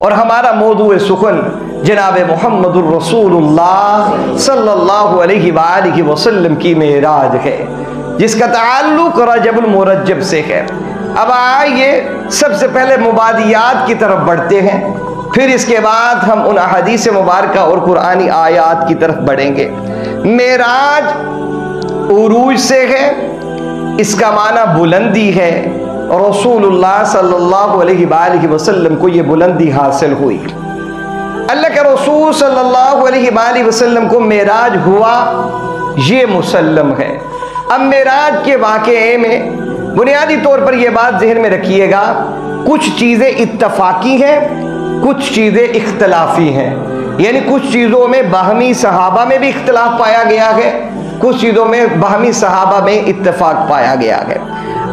اور ہمارا موضوع سخن جناب محمد الرسولullah صلی اللہ علیہ وآلہ وسلم کی معراج ہے، جس کا تعلق رجب المرجب سے ہے۔ اب آئیے سب سے پہلے مبادیات کی طرف بڑھتے ہیں، پھر اس کے بعد ہم ان احادیث مبارکہ اور قرآنی آیات کی طرف بڑھیں گے۔ معراج عروج سے ہے، اس کا معنی بلندی ہے۔ رسول اللہ صلی اللہ علیہ وآلہ وسلم کو یہ بلندی حاصل ہوئی۔ اللہ کے رسول صلی اللہ علیہ وآلہ وسلم کو معراج ہوا، یہ مسلم ہے۔ اب معراج کے واقعے میں بنیادی طور پر یہ بات ذہن میں رکھیے گا، کچھ چیزیں اتفاقی ہیں، کچھ چیزیں اختلافی ہیں، یعنی کچھ چیزوں میں باہمی صحابہ میں بھی اختلاف پایا گیا ہے، کچھ چیزوں میں باہمی صحابہ میں اتفاق پایا گیا ہے۔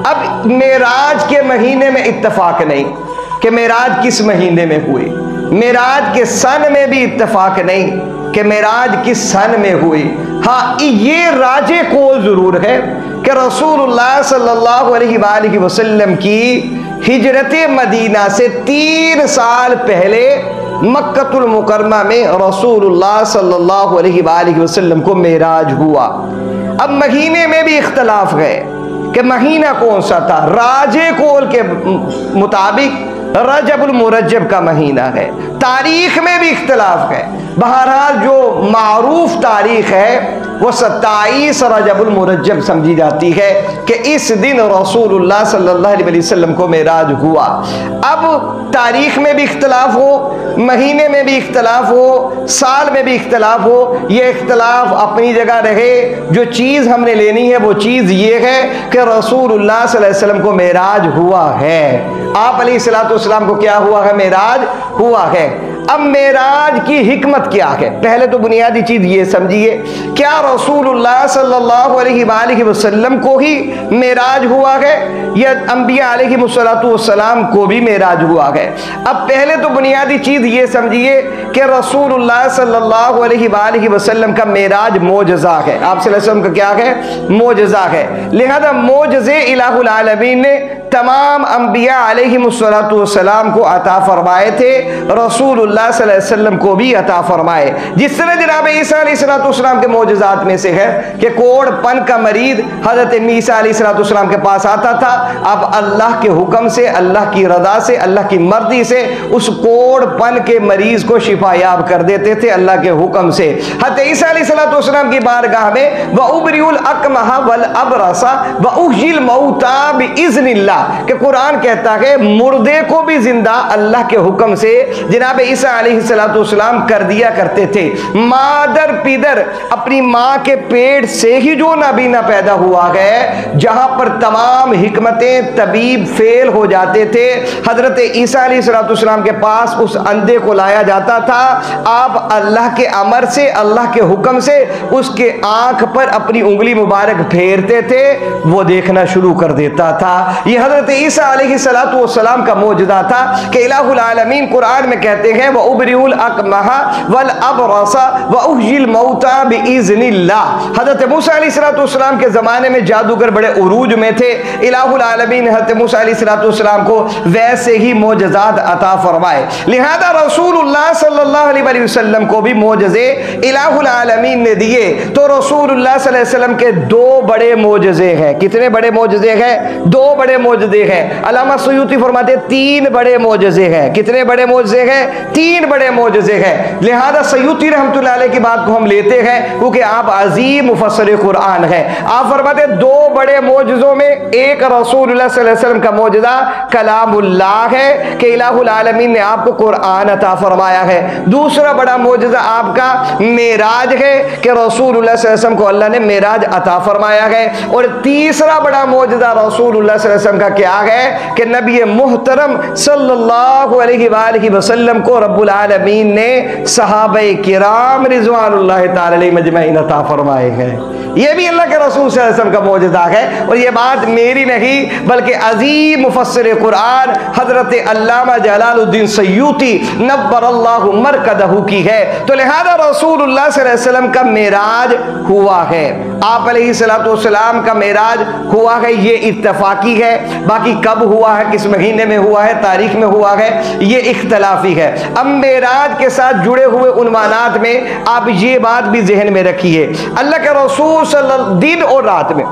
اب معراج کے مہینے میں اتفاق نہیں کہ معراج کس مہینے میں ہوئی، معراج کے سن میں بھی اتفاق نہیں کہ معراج کس سن میں ہوئی۔ ہاں یہ راجح قول ضرور ہے کہ رسول اللہ صلی اللہ علیہ وآلہ وسلم کی ہجرت مدینہ سے 3 سال پہلے مکہ المکرمہ میں رسول اللہ صلی اللہ علیہ وآلہ وسلم کو معراج ہوا۔ اب مہینے میں بھی اختلاف گئے کہ مہینہ کون سا تھا۔ راجح قول کے مطابق رجب المرجب کا مہینہ ہے۔ تاریخ میں بھی اختلاف ہے، بہرحال جو معروف تاریخ ہے وہ 27 رجب المرجب سمجھی جاتی ہے کہ اس دن رسول اللہ صلی اللہ علیہ وسلم کو معراج ہوا۔ اب تاریخ میں بھی اختلاف ہو، مہینے میں بھی اختلاف ہو، سال میں بھی اختلاف ہو، یہ اختلاف اپنی جگہ رہے۔ جو چیز ہم نے لینی ہے وہ چیز یہ ہے کہ رسول اللہ صلی اللہ علیہ وسلم کو معراج ہوا ہے، آپ علیہ السلام کو کیا ہوا ہے؟ معراج ہوا ہے۔ اب معراج کی حکمت کیا ہے؟ پہلے تو بنیادی چیز یہ سمجھیے، کیا رسول اللہ صلی اللہ علیہ وآلہ وسلم کو ہی معراج ہوا ہے یا انبیاء علیہ السلام کو بھی معراج ہوا ہے؟ اب پہلے تو بنیادی چیز یہ سمجھیے کہ رسول اللہ صلی اللہ علیہ وآلہ وسلم کا معراج معجزہ ہے، آپ صلی اللہ علیہ وسلم کا کیا ہے؟ معجزہ ہے۔ لہذا معجزے الہ العالمین نے تمام انبیاء علیہ السلام کو عطا فرمائے تھے، رسول اللہ صلی اللہ علیہ وسلم کو بھی عطا فرمائے۔ جس طرح جناب عیسیٰ علیہ السلام کے معجزات میں سے ہے کہ کوڑ پن کا مریض حضرت عیسیٰ علیہ السلام کے پاس آتا تھا، اب اللہ کے حکم سے، اللہ کی رضا سے، اللہ کی مرضی سے اس کوڑ پن کے مریض کو شفا یاب کر دیتے تھے اللہ کے حکم سے۔ حضرت عیسیٰ علیہ السلام کی بارگاہ میں وَأُبْرِئُ الْأَكْمَحَ وَالْأَبْرَصَ وَأُحْيِي الْمَوْتَى بِإِذْنِ اللَّهِ کہ قرآن کہتا ہے مردے کو بھی زندہ اللہ کے حکم سے جناب عیسیٰ علیہ السلام کر دیا کرتے تھے۔ مادر پیدر اپنی ماں کے پیٹ سے ہی جو نابینا پیدا ہوا ہے، جہاں پر تمام حکمتیں طبیب فیل ہو جاتے تھے، حضرت عیسیٰ علیہ السلام کے پاس اس اندھے کو لایا جاتا تھا، آپ اللہ کے امر سے، اللہ کے حکم سے اس کے آنکھ پر اپنی انگلی مبارک پھیرتے تھے، وہ دیکھنا شروع کر دیتا تھا۔ یہ حضرت عیسیٰ علیہ السلام کا معجزہ تھا کہ الہ العالمین قرآن میں کہتے ہیں وَأُبْرِئُ الْأَكْمَحَ وَالْأَبْرَصَ وَأُحْيِي الْمَوْتَى بِإِذْنِ اللَّهِ۔ حضرت موسیٰ علیہ السلام کے زمانے میں جادوگر بڑے عروج میں تھے، الہ العالمین حضرت موسیٰ علیہ السلام کو ویسے ہی معجزات عطا فرمائے۔ لہذا رسول اللہ صلی اللہ علیہ وسلم کو بھی معجزے الہ العالمین نے دیے۔ تو رسول اللہ صلی اللہ علیہ وسلم کے 2 بڑے معجزے ہیں۔ کتنے بڑے معجزے ہیں؟ 2 بڑے معجزے ہیں۔ علامہ سیوطی فرماتے ہیں 3 بڑے معجزے ہیں۔ کتنے بڑے معجزے ہیں؟ 3 بڑے معجزے ہیں۔ لہذا سیوطی رحمۃ اللہ علیہ کی بات کو ہم لیتے ہیں کیونکہ آپ عظیم مفسر قرآن ہیں۔ آپ فرماتے ہیں 2 بڑے معجزوں میں ایک رسول اللہ صلی اللہ علیہ وسلم کا معجزہ کلام اللہ ہے کہ الہ العالمین نے آپ کو قرآن عطا فرمایا ہے۔ دوسرا بڑا معجزہ آپ کا معراج ہے کہ رسول اللہ صلی اللہ علیہ وسلم کو اللہ نے معراج عطا فرمایا ہے۔ اور تیسرا بڑا معجزہ رسول اللہ صلی اللہ علیہ وسلم کا کیا ہے کہ نبی محترم صلی اللہ علیہ وآلہ وسلم کو رب العالمین نے صحابہ کرام رضوان اللہ تعالی علیہ مجمعین عطا فرمائے ہیں۔ یہ بھی اللہ کے رسول صلی اللہ علیہ وسلم کا معجزہ ہے، اور یہ بات میری نہیں بلکہ عظیم مفسر قرآن حضرت علامہ جلال الدین سیوطی نور اللہ مرکدہ کی ہے، تو لہذا رسول اللہ صلی اللہ علیہ وسلم کا معراج ہوا ہے، آپ علیہ السلام کا معراج ہوا ہے، یہ اتفاقی ہے۔ باقی کب ہوا ہے، کس مہینے میں ہوا ہے، تاریخ میں ہوا ہے، یہ اختلافی ہے۔ اب معراج کے ساتھ جڑے ہوئے عنوانات میں آپ یہ بات بھی ذہن میں رکھیے، اللہ کے رسول صلی اللہ علیہ وسلم دن اور رات میں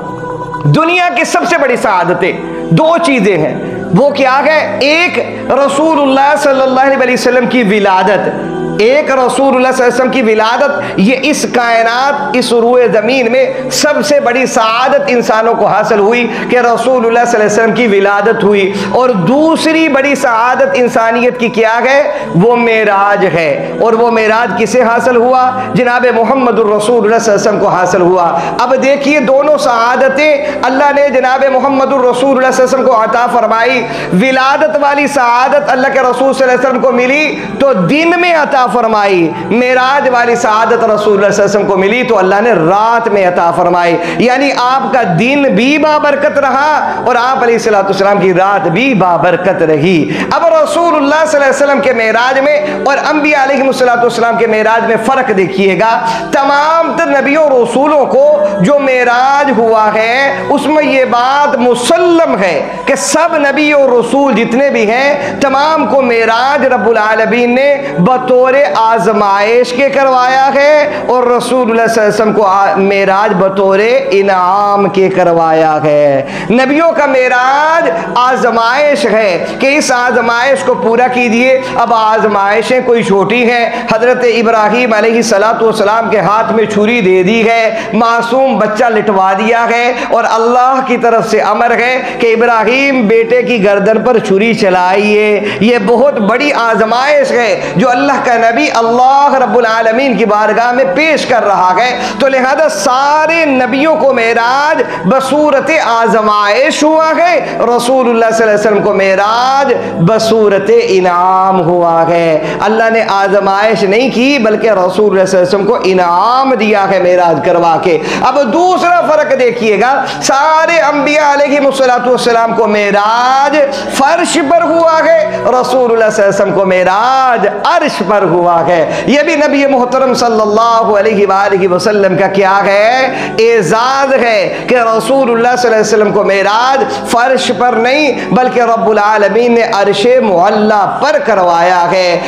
دنیا کی سب سے بڑی سعادتیں دو چیزیں ہیں، وہ کیا ہے؟ ایک رسول اللہ صلی اللہ علیہ وسلم کی ولادت، ایک رسول اللہ صلی اللہ علیہ وسلم کی ولادت، یہ اس کائنات، اس روئے زمین میں سب سے بڑی سعادت انسانوں کو حاصل ہوئی کہ رسول اللہ صلی اللہ علیہ وسلم کی ولادت ہوئی۔ اور دوسری بڑی سعادت انسانیت کی کیا ہے؟ وہ معراج ہے، اور وہ معراج کسے حاصل ہوا؟ جناب محمد الرسول اللہ صلی اللہ علیہ وسلم کو حاصل ہوا۔ اب دیکھیے دونوں سعادتیں اللہ نے جناب محمد الرسول اللہ صلی اللہ علیہ وسلم کو عطا فرمائی۔ ولادت والی سعادت اللہ کے رسول صلی اللہ علیہ وسلم کو ملی تو دن میں عطا فرمائی، معراج والی سعادت رسول اللہ صلی اللہ علیہ وسلم کو ملی تو اللہ نے رات میں عطا فرمائی، یعنی آپ کا دن بھی بابرکت رہا اور آپ علیہ السلام کی رات بھی بابرکت رہی۔ اب رسول اللہ صلی اللہ علیہ وسلم کے معراج میں اور انبیاء علیہ السلام کے معراج میں فرق دیکھیے گا۔ تمام تر نبیوں اور رسولوں کو جو معراج ہوا ہے اس میں یہ بات مسلم ہے کہ سب نبی اور رسول جتنے بھی ہیں تمام کو معراج رب العالمین نے بطور آزمائش کے کروایا ہے، اور رسول اللہ صلی اللہ علیہ وسلم کو معراج بطور انعام کے کروایا ہے۔ نبیوں کا معراج آزمائش ہے کہ اس آزمائش کو پورا کیجیے۔ اب آزمائشیں کوئی چھوٹی ہیں، حضرت ابراہیم علیہ السلام کے ہاتھ میں چھری دے دی ہے، معصوم بچہ لٹوا دیا ہے، اور اللہ کی طرف سے امر ہے کہ ابراہیم بیٹے کی گردن پر چھری چلائیے۔ یہ بہت بڑی آزمائش ہے جو اللہ کا نبی اللہ رب العالمین کی بارگاہ میں پیش کر رہا ہے، تو لہذا سارے نبیوں کو معراج بصورت آزمائش ہوا ہے، رسول اللہ صلی اللہ علیہ وسلم کو معراج بصورت انعام ہوا ہے۔ اللہ نے آزمائش نہیں کی بلکہ رسول اللہ صلی اللہ علیہ وسلم کو انعام دیا ہے معراج کروا کے۔ اب دوسرا فرق دیکھیے گا، سارے انبیاء علیہ السلام کو معراج فرش پر ہوا ہے، رسول اللہ صلی اللہ علیہ وسلم کو معراج عرش پر ہوا ہے۔ یہ بھی نبی محترم صلی اللہ علیہ وآلہ وسلم کا کیا ہے؟ اعزاز ہے کہ رسول اللہ صلی اللہ علیہ وسلم کو معراج فرش پر نہیں بلکہ رب العالمین نے عرش معلی پر کروایا ہے۔